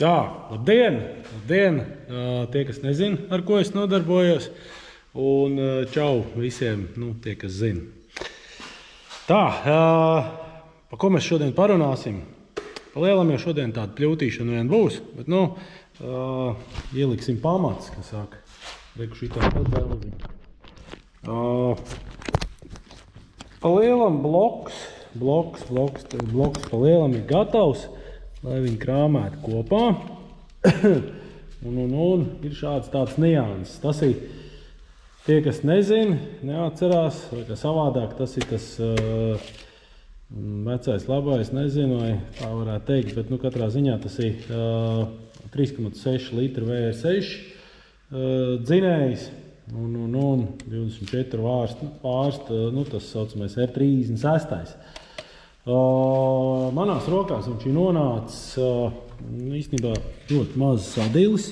Tā, labdien! Labdien! Tie, kas nezin, ar ko es nodarbojos. Un čau visiem, tie, kas zina. Tā, pa ko mēs šodien parunāsim? Pa lielam jau šodien tāda pļūtīšana vien būs, bet, ieliksim pamats, kas saka. Reku šitā patēliņu. Pa lielam bloks pa lielam ir gatavs, lai viņi krāmētu kopā. un ir šāds tāds nianses. Tas ir tie, kas nezin, neatcerās, vai kā savādāk, tas ir tas vecais labais, nezinu, vai tā varētu teikt, bet katrā ziņā tas ir 3,6 litru VR6 dzinējs un 24 vārst, tas saucamais R36. Manās rokās viņš ir nonācis īstenībā ļoti mazs sadilis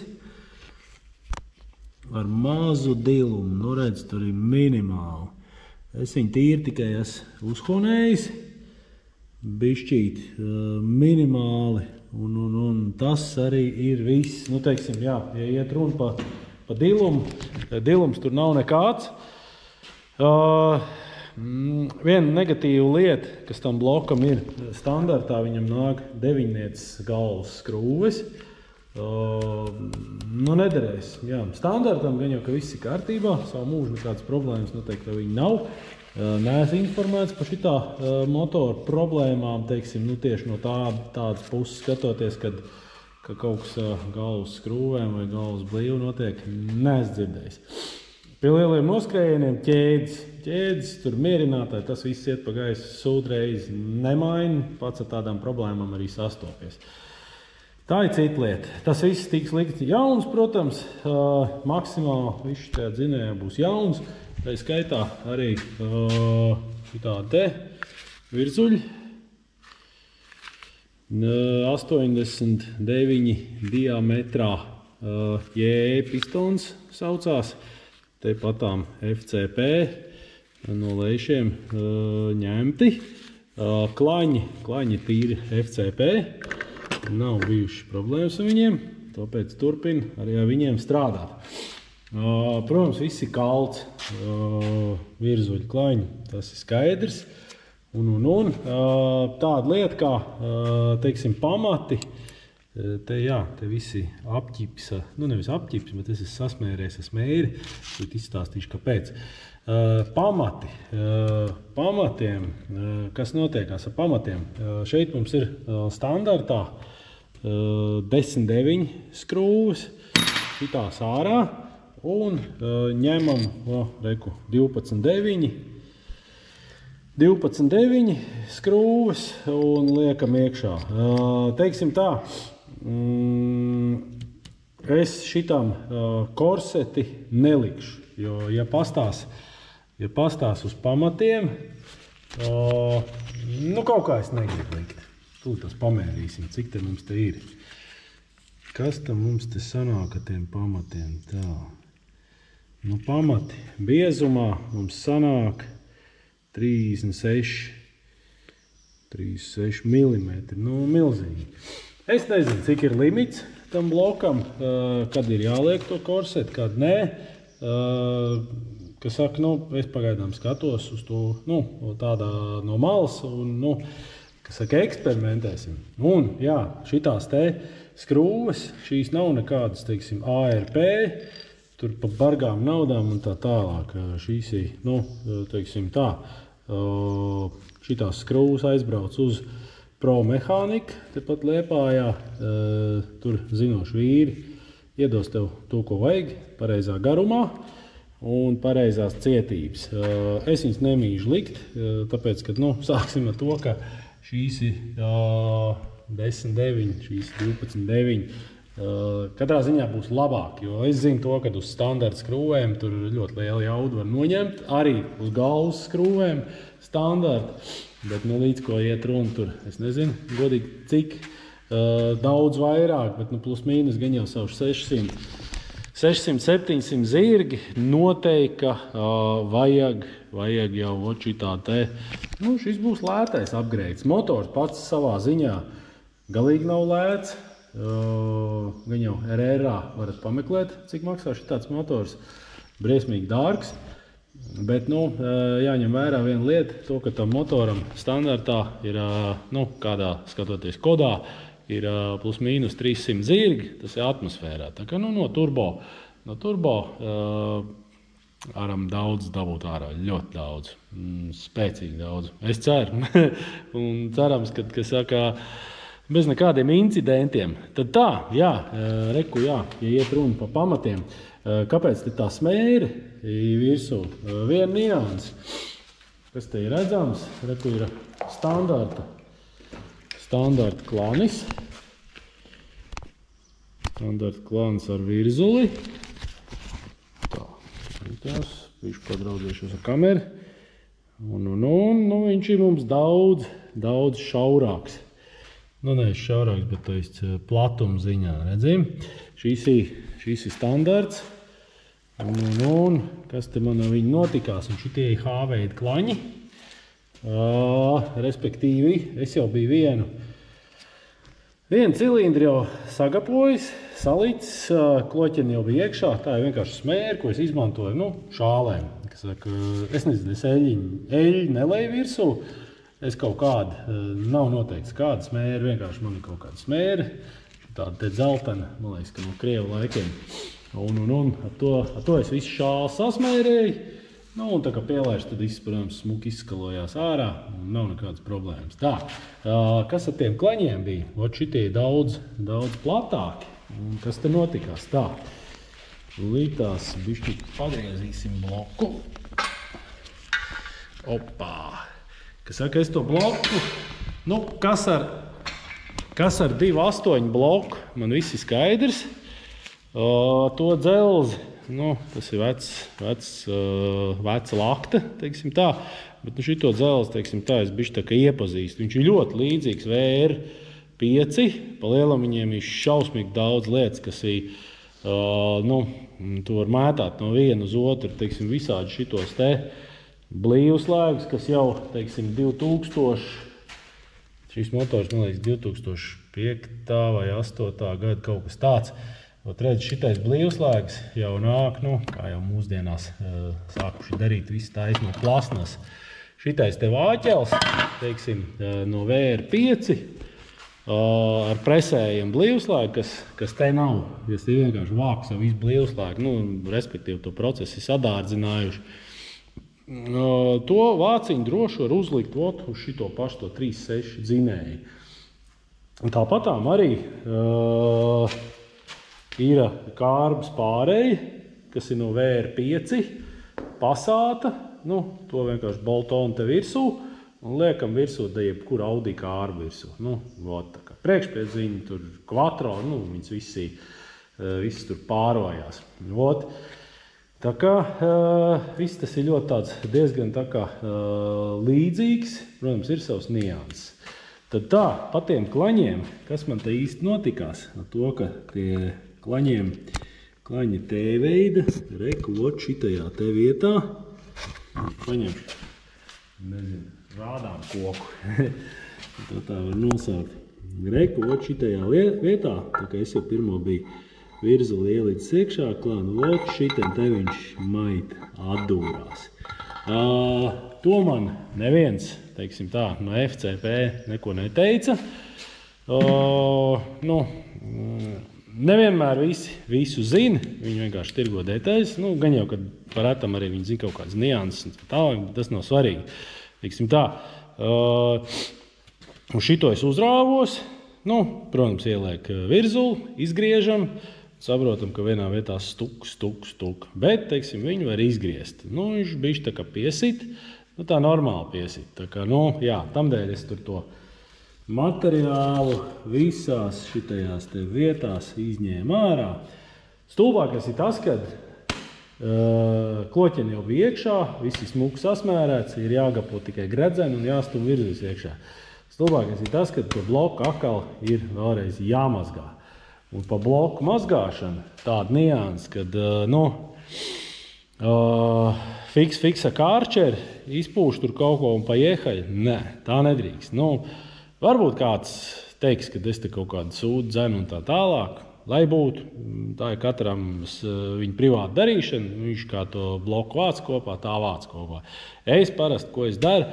ar mazu dilumu. Redz, tur ir minimāli. Es viņu tīri tikai esmu uzhonējis, bišķīt minimāli, un tas arī ir viss. Teiksim, ja iet runa pa dilumu, dilums tur nav nekāds. Viena negatīva lieta, kas tam blokam ir standartā, viņam nāk 9 galvas skrūves. Nederēs. Jā, standartam gan jau, ka viss ir kārtībā, savu mūžu nekādas problēmas noteikti viņi nav. Neesmu informēts par šitā motoru problēmām, teiksim, tieši no tādas puses skatoties, ka kaut kas galvas skrūvēm vai galvas blīvu notiek, neesmu dzirdējis. Pie lieliem noskrējieniem ķēdes, tur mierinātāji, tas viss iet pa gaisu, sūdreiz nemaina, pats ar tādām problēmām arī sastopies. Tā ir cita lieta. Tas viss tiks likt jauns, protams, maksimāli viss tajā dzinējā būs jauns, tā skaitā arī šitā te virzuļi. 89 diametrā JE pistons saucās. Te patām FCP no lēšiem ņemti. Klaņi tīri FCP. Nav bijuši problēmas ar viņiem, tāpēc turpin arī ar viņiem strādāt. Protams, viss ir kalts virzuļu klaņi, tas ir skaidrs. Tāda lieta kā, teiksim, pamati. Te visi apķips, nevis apķips, bet es esmu sasmēries ar smēri, tad izstāstīšu, kāpēc. Pamatiem, kas notiekās ar pamatiem? Šeit mums ir standartā 10,9 skrūves, šitās ārā, un ņemam 12,9 skrūves un liekam iekšā. Teiksim tā, es šitam korseti nelikšu, jo, ja pastās uz pamatiem, kaut kā es negribu likt. Tūlīt tas pamērīsim, cik te mums te ir. Kas te mums te sanāk ar tiem pamatiem? Tā. Pamati biezumā mums sanāk 36 mm. Milzīgi. Es nezinu, cik ir limits tam blokam, kad ir jāliek to korseti, kad nē. Kas saka, es pagaidām skatos uz to, tādā no malas un, kas saka, eksperimentēsim. Un, jā, šitās te skrūves, šīs nav nekādas, teiksim, ARP, tur pa bargām naudām un tā tālāk. Šīs ir, teiksim tā, šitās skrūves aizbrauc uz Pro Mehānika, tepat Liepājā, tur zinoši vīri iedos tev to, ko vajag, pareizā garumā un pareizās cietības. Es viņus nemīžu likt, tāpēc, ka, sāksim ar to, ka šīs ir 10,9, šīs 12,9. Katrā ziņā būs labāk, jo es zinu to, ka uz standarta skrūvēm tur ļoti liela jauda var noņemt, arī uz galvas skrūvēm standarta, bet līdz ko iet runa tur, es nezinu, godīgi cik daudz vairāk, bet plus mīnus gan jau savu 600-700 zirgi noteikti vajag jau šitā te. Šis būs lētais upgrades. Motors pats savā ziņā galīgi nav lēts. Gan jau RRā varat pameklēt, cik maksā šitāds motors. Briesmīgi dārgs. Bet, jāņem vērā viena lieta, to, ka tam motoram standartā ir, kādā skatoties kodā, ir plus mīnus 300 zirgi, tas ir atmosfērā. Tā kā, no turbo varam daudz dabūt ārā, ļoti daudz, spēcīgi daudz. Es ceru, un cerams, ka saka, bez nekādiem incidentiem. Tad tā, ja iet runa pa pamatiem, kāpēc te tā smēri virsū? Viena nianse, kas te ir redzams, reku ir standarta klanis. Standarta klanis ar virzuli. Tās, viņš padraudzēšos ar kameru. Viņš ir mums daudz šaurāks. Nevis šaurāks, bet platuma ziņā, redzim. Šīs ir standarts. Kas te man ar viņu notikās? Un šitie ir H-veida klaņi. Respektīvi, es jau biju vienu cilindru jau sagatavojis, salicis, kloķeni jau bija iekšā. Tā ir vienkārši smēra, ko es izmantoju, šālēm. Es nezinu, es eļļi nelēju virsū. Es kaut kāda, nav noteikts kāda smēra, vienkārši man ir kaut kāda smēra. Tāda te dzeltena, man liekas, ka no Krievu laikiem. Ar to es visu šālu sasmērēju. Un tā kā pielaiž, tad protams, smuki izskalojās ārā un nav nekādas problēmas. Tā, kas ar tiem klaņiem bija? Šitie daudz platāki. Un kas te notikās? Tā, lītās bišķi pagriezīsim bloku. Opā! Kas saka, es to bloku, kas ar 2.8 bloku, man viss ir skaidrs. To dzelzi. Tas ir veca lakta, teiksim tā, bet šito dzelzi, teiksim tā, es bišķi tā kā iepazīstu. Viņš ir ļoti līdzīgs VR5, pa lielam viņiem ir šausmīgi daudz lietas, kas ir, tu var mētāt no viena uz otru, teiksim, visādi šitos te blīvslēgus, kas jau, teiksim, 2000, šis motors, man liekas, 2005. vai 2008. gada kaut kas tāds. Redz, šitais blīvslēgs jau nāk, kā jau mūsdienās sākuši darīt, viss taisa no plasmas. Šitais te vāķels, teiksim, no VR5 ar presējiem blīvslēgu, kas te nav. Es te vienkārši vāku savu visu blīvslēgu, respektīvi to procesu sadārdzinājuši. To vāciņu droši var uzlikt uz šito pašu to 3.6 dzinēju. Tāpatām arī ir kārbas pārēji, kas ir no VR5, pasāta, to vienkārši boltonu te virsū un liekam virsū da jebkuru Audi kārbu virsū. Tā kā priekšpiedziņi, tur quattro, viņas visi tur pārvājās. Tā kā viss tas ir ļoti tāds diezgan tā kā līdzīgs, protams, ir savs nianses. Tad tā, pa tiem klaņiem, kas man te īsti notikās, to, ka tie klaņi T-veida, reku, šitajā te vietā, paņemšu, rādām koku, tā var nosaukt, reku, šitajā vietā, tā kā es jau pirmo biju virzuli ielicis iekšā klānu, šitam te viņš mait atdūrās. To man neviens, teiksim tā, no FCP neko neteica. Nevienmēr visu zina, viņi vienkārši tirgo detaļas. Gan jau, kad parētam arī viņi zina kaut kādas nianses, bet tas nav svarīgi. Teiksim tā, un šito es uzrāvos, protams, ieliek virzuli, izgriežam, saprotam, ka vienā vietā stuk. Bet, teiksim, viņu var izgriezt. Viņš bišķi tā kā piesit, tā normāli piesit. Tā kā, tamdēļ es tur to materiālu visās šitajās te vietās izņēmu ārā. Stulbākais ir tas, kad kloķeni jau bija iekšā, viss ir smuki sasmērēts, ir jāgapo tikai gredzeni un jāstum virzīs iekšā. Stulbākais ir tas, kad to bloku atkal ir vēlreiz jāmazgā. Un pa bloku mazgāšanu tāda nianse, kad, fiksa kārčeri, izpūš tur kaut ko un pa iehaļ. Nē, tā nedrīkst. Varbūt kāds teiks, ka es te kaut kādu sūdu dzenu un tā tālāk, lai būtu, tā ir katram viņa privāta darīšana, viņš kā to bloku vāc kopā, tā vāc kopā. Es parasti, ko es daru,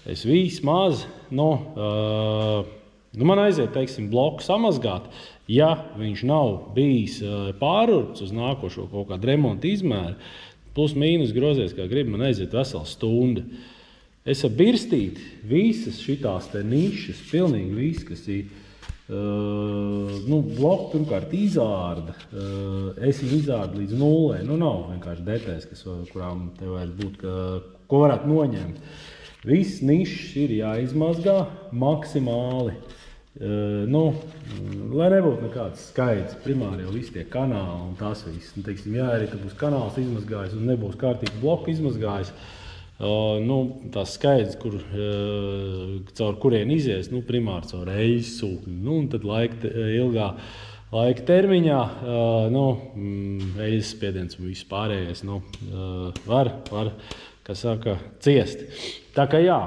es vismaz, man aiziet, teiksim, bloku samazgāt, ja viņš nav bijis pārurts uz nākošo kaut kādu remontu izmēru, plus mīnus grozies, kā grib, man aiziet vesela stunda. Es ar birstīti visas šitās te nišas, pilnīgi viss, kas ir, bloku pirmkārt izārda, es viņu izārdu līdz nullē, nav vienkārši detaļas, kurām te vajag būt, ko varētu noņemt. Viss nišas ir jāizmazgā maksimāli, lai nebūtu nekāds skaits, primāri jau visi tie kanāli un tas viss. Teiksim, ja arī būs kanāls izmazgājis un nebūs kārtīgi bloku izmazgājis, tās skaidrs, caur kurien izies, primāri caur eļas sūkni. Un tad ilgā laika termiņā, eļas spiediens un viss pārējais, var, kā saka, ciest. Tā kā jā,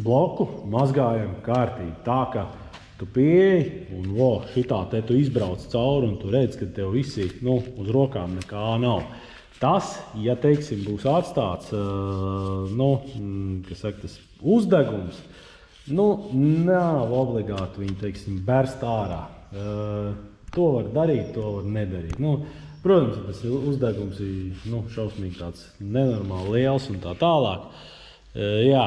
bloku mazgājam kārtīgi, tā ka tu pieeji un šitā te tu izbrauc cauri un tu redz, ka tev visi, uz rokām nekā nav. Tas, ja, teiksim, būs atstāts, kas saka, tas uzdegums, nav obligāti viņu, teiksim, bērst ārā. To var darīt, to var nedarīt. Protams, tas uzdegums ir, šausmīgi tāds nenormāli liels un tā tālāk. Jā,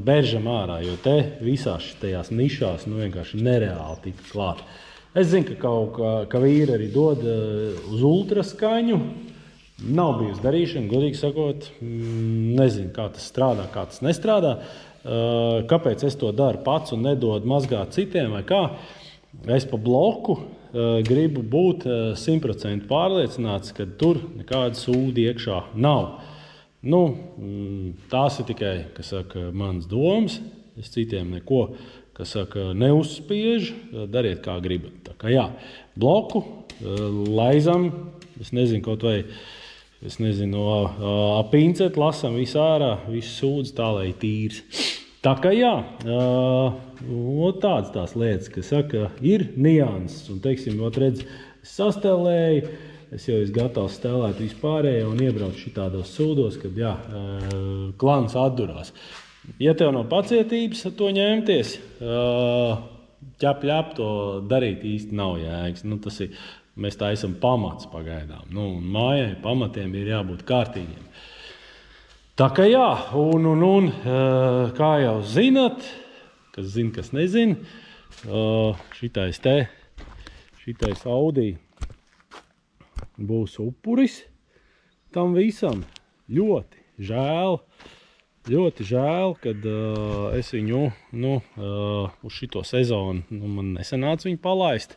beržam ārā, jo te visās tajās nišās, vienkārši nereāli tika klāt. Es zinu, ka vīri arī dod uz ultraskaņu. Nav bijusi darīšana, godīgi sakot, nezinu, kā tas strādā, kā tas nestrādā. Kāpēc es to daru pats un nedodu mazgāt citiem vai kā? Es pa bloku gribu būt 100% pārliecināts, ka tur nekāda sūda iekšā nav. Tās ir tikai, kas saka, manas domas. Es citiem neko, kas saka, neuzspiež, dariet kā gribat. Tā kā jā, bloku laizam, es nezinu, kaut vai pincet, lasam visu ārā, visu sūdz tā, lai tīrs. Tā kā jā, tādas tās lietas, kas saka, ir nianses. Un, teiksim, redz, es sastelēju, es jau esmu gatavs stelēt vispārējo un iebraucu šitādos sūdos, kad, jā, klans atdurās. Ja tev nav pacietības ar to ņemties, ķep to darīt īsti nav jēgas. Tas ir. Mēs tā esam pamats pagaidām. Mājai pamatiem ir jābūt kārtīgiem. Tā kā jā, un kā jau zinat, kas zina, kas nezina, šitais Audi būs upuris tam visam. Ļoti žēl, kad es viņu uz šito sezonu, man nesanāca viņu palaist.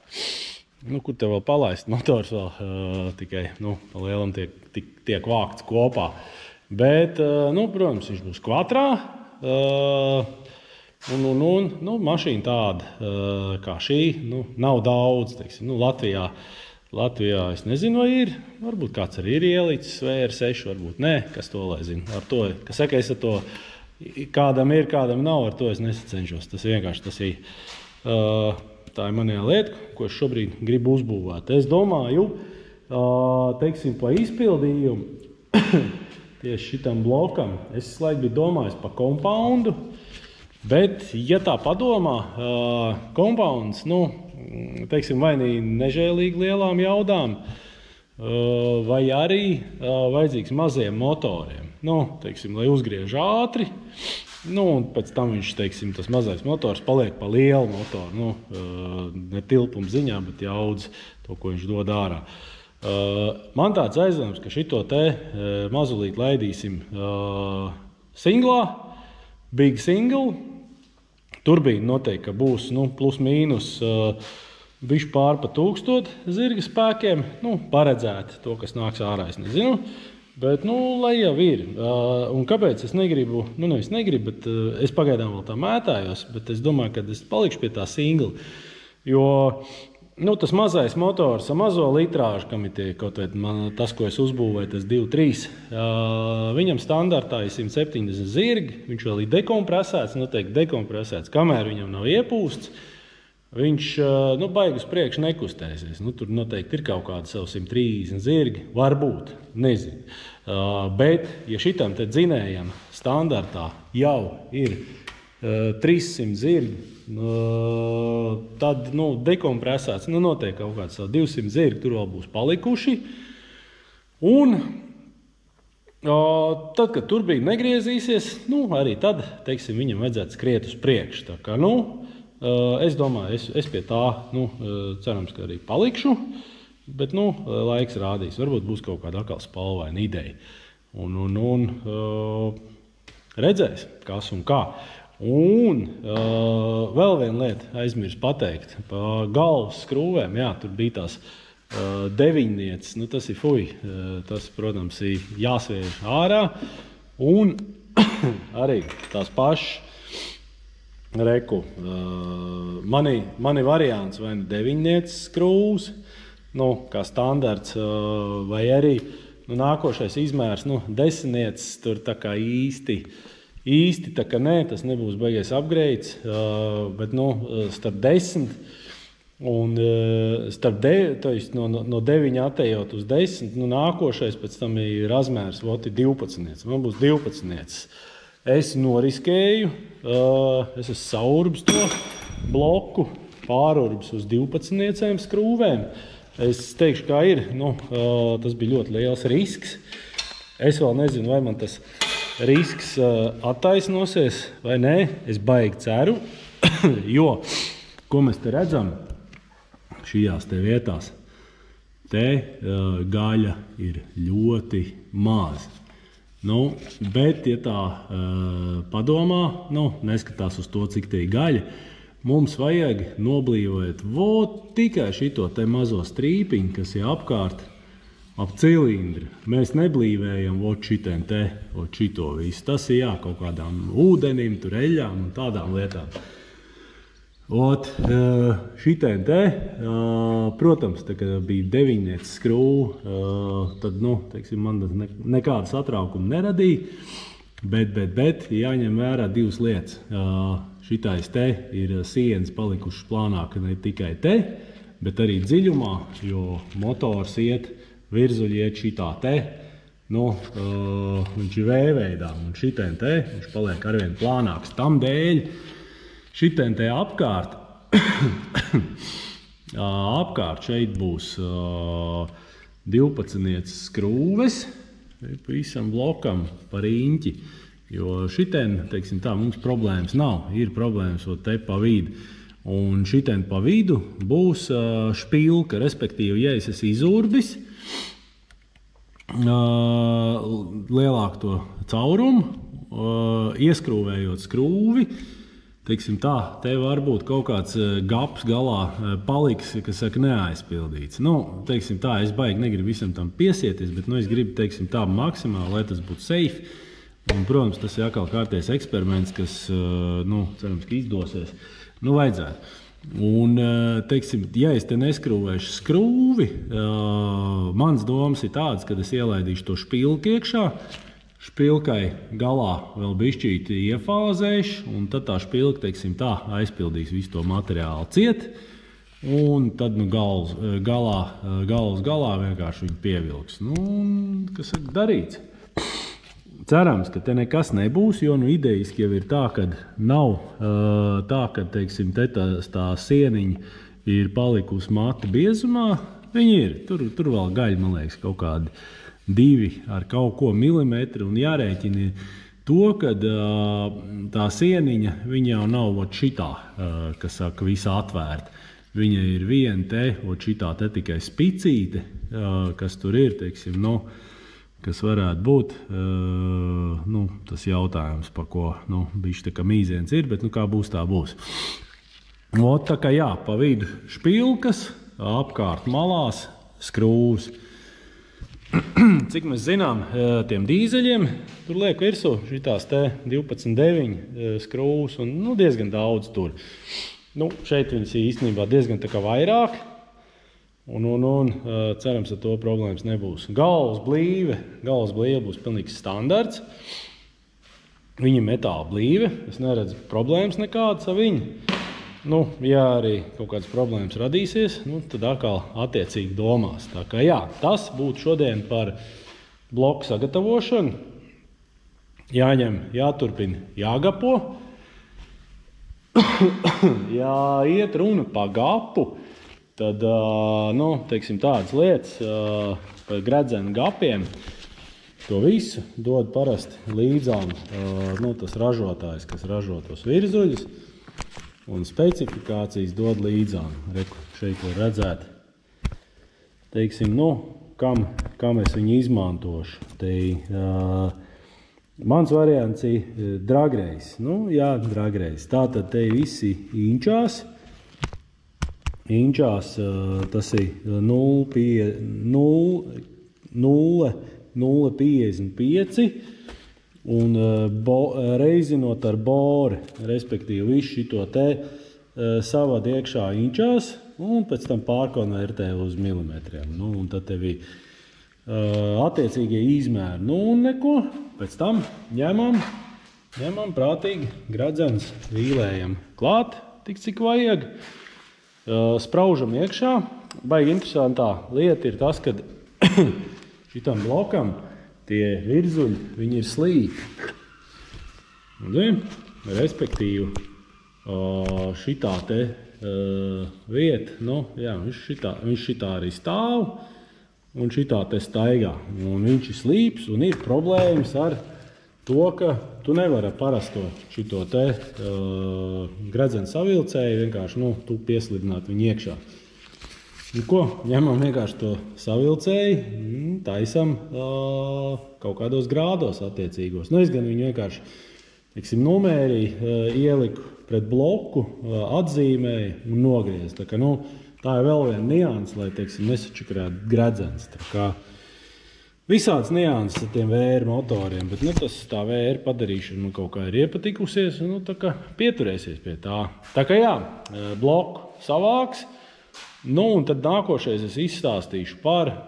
Kur te vēl palaist? Motors vēl tikai pa lielam tiek vākts kopā. Bet, protams, viņš būs kvatrā. Mašīna tāda kā šī, nav daudz. Teiksim, Latvijā es nezinu, vai ir. Varbūt kāds arī ir ielicis VR6, varbūt nē. Kas to lai zina? Ar to, kas saka, es ar to, kādam ir, kādam nav, ar to es nesacenšos. Tas vienkārši tas ir. Tā ir manējā lieta, ko es šobrīd gribu uzbūvēt. Es domāju, teiksim, pa izpildījumu tieši šitam blokam. Es laiku biju domājis pa kompoundu, bet, ja tā padomā, kompounds, teiksim, vai nežēlīgi lielām jaudām, vai arī vajadzīgs maziem motoriem. Teiksim, lai uzgriež ātri. Un pēc tam viņš, teiksim, tas mazais motors paliek pa lielu motoru. Ne tilpuma ziņā, bet jaudz to, ko viņš dod ārā. Man tāds aizdoms, ka šito te mazulīt laidīsim singlā, big single. Turbīna noteikti, ka būs plus mīnus bišķi pār pa 1000 zirga spēkiem. Paredzēt to, kas nāks ārā, es nezinu. Bet, lai jau ir. Un kāpēc es negribu, nevis negribu, bet es pagaidām vēl tā mētājos, bet es domāju, ka es palikšu pie tā single. Jo, tas mazais motors ar mazo litrāžu, kam ir kaut vai tas, ko es uzbūvēju, tas 2.3, viņam standartā ir 170 zirgi, viņš vēl ir dekompresēts, noteikti dekompresēts, kamēr viņam nav iepūsts. viņš baigi uz priekšu nekustēsies. Tur noteikti ir kaut kādi savu 130 zirgi, varbūt, nezinu. Bet, ja šitam te dzinējam standartā jau ir 300 zirgi, tad dekompresēts, noteikti kaut kāds 200 zirgi tur vēl būs palikuši. Un tad, kad turbīna negriezīsies, arī tad, teiksim, viņam vajadzētu skriet uz priekšu. Tā kā, es domāju, es pie tā, cerams, ka arī palikšu, bet, laiks rādīs. Varbūt būs kaut kāda atkal spalvaina ideja. Un redzēs, kas un kā. Un vēl viena lieta aizmirst pateikt. Pa galvas skrūvēm, jā, tur bija tās deviņnieces, tas ir fuj. Tas, protams, ir jāsviež ārā. Un arī tās pašas reku. Mani variants vai deviņnieces skrūvs, kā standarts, vai arī nākošais izmērs, desmitnieces, tur tā kā īsti tā kā nē, tas nebūs baigies upgrades, bet starp 10 un starp no 9 attējot uz 10, nākošais pēc tam ir razmērs, 12. Man būs 12. Es noriskēju, es esmu saurbs to bloku, pārurbs uz 12 skrūvēm. Es teikšu, kā ir, tas bija ļoti liels risks. Es vēl nezinu, vai man tas risks attaisnosies vai nē. Es baigi ceru, jo, ko mēs te redzam, šajās te vietās, te gaļa ir ļoti maz. Bet, ja tā padomā, neskatās uz to, cik te ir gaļa, mums vajag noblīvot tikai šito te mazo strīpiņu, kas ir apkārt ap cilindri. Mēs neblīvējam šito visu. Tas ir kaut kādām ūdenim, tur eļļām un tādām lietām. Šitien te, protams, tā kā bija deviņnieces skrūva, tad, teiksim, man nekāda satraukuma neradīja, bet jāņem vērā divas lietas. Šitais te ir sienas palikušas plānāk ne tikai te, bet arī dziļumā, jo motors iet, virzuļi iet šitā te, viņš ir V-veidā, un šitien te, viņš paliek arvien plānāks. Tam dēļ šitien te apkārt, šeit būs 12 skrūves, visam blokam par īņķi. Jo šitien, teiksim tā, mums problēmas nav. Ir problēmas te pa vidu. Un šitien pa vidu būs špilka, respektīvi, ja es esmu izurbis lielāku to caurumu, ieskrūvējot skrūvi, teiksim tā, te var būt kaut kāds gaps galā paliks, kas saka neaizpildīts. Teiksim tā, es baigi negribu visam tam piesieties, bet es gribu, teiksim tā, maksimāli, lai tas būtu safe. Un, protams, tas ir atkal kārtējs eksperiments, kas, cerams, ka izdosies. Vajadzētu. Un, teiksim, ja es te neskrūvēšu skrūvi, mans domas ir tāds, kad es ielaidīšu to špilku iekšā, špilkai galā vēl bišķīti iefāzēšu, un tad tā špilka, teiksim tā, aizpildīs visu to materiālu ciet, un tad, galvas galā vienkārši viņu pievilks. Kas ir darīts? Cerams, ka te nekas nebūs, jo idejiski jau ir tā, ka nav tā, ka, teiksim, te tā sieniņa ir palikusi mata biezumā. Viņi ir. Tur vēl gaļa, man liekas, kaut kādi 2 ar kaut ko milimetri, un jārēķina to, ka tā sieniņa, viņa jau nav šitā, kas saka, visa atvērta. Viņa ir viena te, šitā te tikai spicīte, kas tur ir, teiksim, kas varētu būt, tas jautājums, pa ko, bišķi tā kā mīziens ir, bet, kā būs, tā būs. Tā kā jā, pa vidu špilkas, apkārt malās, skrūvs. Cik mēs zinām, tiem dīzeļiem, tur liek virsū šitās te 12,9 skrūvs un, diezgan daudz tur. Šeit viņas īstenībā diezgan tā kā vairāk. Un cerams, ar to problēmas nebūs. Galvas blīve būs pilnīgs standarts. Viņa metāla blīve, es neredzu problēmas nekādas ar viņu. Nu, ja arī kaut kādas problēmas radīsies, nu, tad atkal attiecīgi domās. Tā kā jā, tas būtu šodien par bloku sagatavošanu. Jāņem, jāturpina, jāgapo. Ja iet runa pa gapu, tad, nu, teiksim, tādas lietas par gredzenu gapiem, to visu dod parasti līdzām, nu, tas ražotājs, kas ražo tos virzuļus. Un specifikācijas dod līdzām. Reku, šeit var redzēt, teiksim, nu, kam es viņu izmantošu. Te, mans variants ir dragreis. Nu, jā, dragreis. Tātad te visi inčās. Inčās tas ir 0,55. Un reizinot ar bori, respektīvi visu šito te savad iekšā inčās un pēc tam pārkonvertē uz milimetriem. Nu, un tad tev ir attiecīgie izmēri. Nu, un neko, pēc tam ņemam prātīgi gredzens, vīlējam klāt, tik cik vajag, spraužam iekšā. Baigi interesantā lieta ir tas, kad šitam blokam tie virzuļi, viņi ir slīti. Un, respektīvi, šitā te vieta, nu, jā, viņš šitā arī stāv un šitā te staigā. Un viņš ir slīps un ir problēmas ar to, ka tu nevari ar parasto šito te gredzenu savilcēju vienkārši, nu, tu pieslidināt viņu iekšā. Nu, ko? Ņemam vienkārši to savilcēju, taisam kaut kādos grādos attiecīgos. Nu, es gan viņu vienkārši, teiksim, nomērīju, ieliku pret bloku, atzīmēju un nogriezu. Tā kā, nu, tā ir vēl viena nianses, lai, teiksim, nesačakarētu gredzens. Tā kā visāds nianses ar tiem VR motoriem, bet, nu, tas tā VR padarīšana man kaut kā ir iepatikusies, un, nu, tā kā pieturēsies pie tā. Tā kā jā, bloku savāks. Nu, un tad nākošais es izstāstīšu par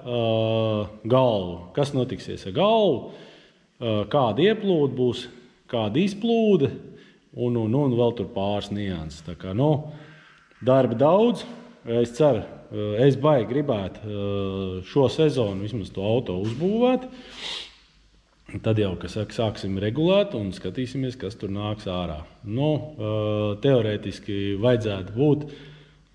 galvu. Kas notiksies ar galvu, kāda ieplūde būs, kāda izplūde, un vēl tur pāris nianses. Tā kā, nu, darba daudz. Es ceru, es baigi gribētu šo sezonu vismaz to auto uzbūvēt. Tad jau, kas saka, sāksim regulēt un skatīsimies, kas tur nāks ārā. Nu, teorētiski vajadzētu būt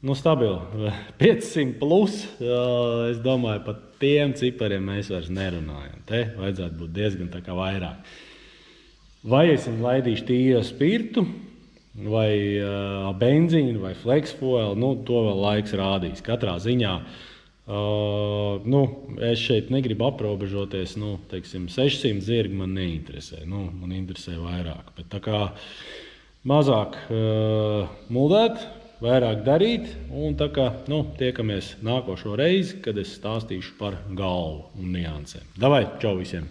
nu, stabili 500 plus, es domāju, pat tiem cipariem mēs vairs nerunājam. Te vajadzētu būt diezgan tā kā vairāk. Vai es viņu laidīšu tīru spirtu, vai benzīnu, vai flexfuel, nu, to vēl laiks rādīs. Katrā ziņā, nu, es šeit negribu aprobežoties, nu, teiksim, 600 zirgi man neinteresē, nu, man interesē vairāk. Bet tā kā mazāk muldēt, vairāk darīt, un tā kā, nu, tiekamies nākošo reizi, kad es stāstīšu par galvu un niansēm. Davai, čau visiem!